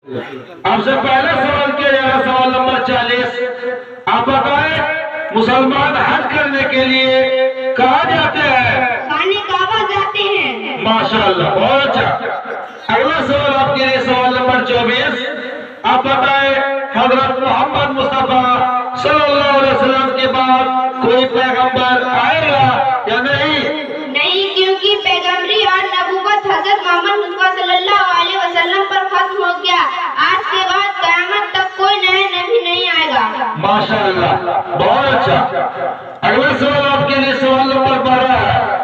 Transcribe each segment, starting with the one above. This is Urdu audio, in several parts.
آپ سے پہلے سوال کیا جا رہا، سوال نمبر 40۔ آپ بتائیں مسلمان حج کرنے کے لیے کہاں جاتے ہیں؟ خانے کعبہ جاتے ہیں۔ ماشاءاللہ، بہت اچھا۔ اگلا سوال آپ کے لیے سوال نمبر 24۔ آپ بتائیں حضرت محمد مصطفیٰ صلی اللہ علیہ وسلم کے بعد کوئی پیغمبر آئے گا یا نہیں؟ نہیں، کیونکہ پیغمبری اور نبوت حضرت محمد مصطفیٰ صلی اللہ علیہ وسلم پر ختم ہو گیا۔ آج کے بعد قیامت تک کوئی نیا نبی نہیں آئے گا۔ ماشاءاللہ، بہت اچھا۔ اگلا سوال آپ کے لیے سوال نمبر 12 ہے۔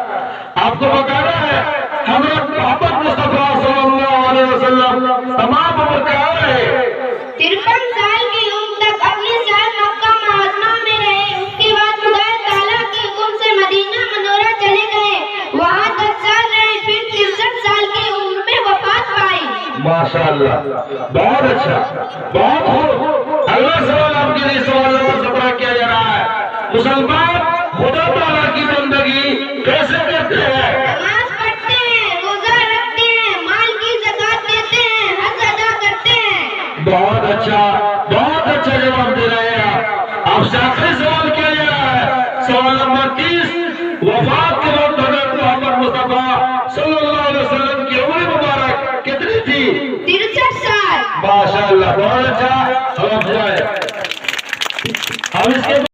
آپ کو بتانا ہے حضرت محمد مصطفیٰ صلی اللہ علیہ وسلم تمام عمر کہاں رہے؟ 53 سال کی عمر تک اپنے سال مکہ معظمہ میں رہے۔ اس کے بعد خدا تعالیٰ کے حکم سے مدینہ منورہ چلے گئے، وہاں 10 سال رہے، پھر 63 سال کی عمر میں وفات پائی۔ ماشاءاللہ، بہت اچھا، بہت خوب۔ اگلا سوال آپ کے لیے سوال نمبر 17 کیا جا رہا ہے۔ مسلمان خدا تعالیٰ کی بندگی کیسے کرتے ہیں؟ نماز پڑھتے ہیں، روزہ رکھتے ہیں، مال کی زکوٰۃ دیتے ہیں، حج ادا کرتے ہیں۔ بہت اچھا، بہت اچھا جواب دے رہے ہیں آپ سے آخری سوال کیا جا رہا ہے، سوال نمبر 30۔ وفات کے وقت حضرت محمد مصطفیٰ صلی اللہ علیہ وسلم کی عمر مبارک کتنی تھی؟ 63 سال۔ ماشاءاللہ، بہت اچھا۔ اب آپ جائیں، اب اس کے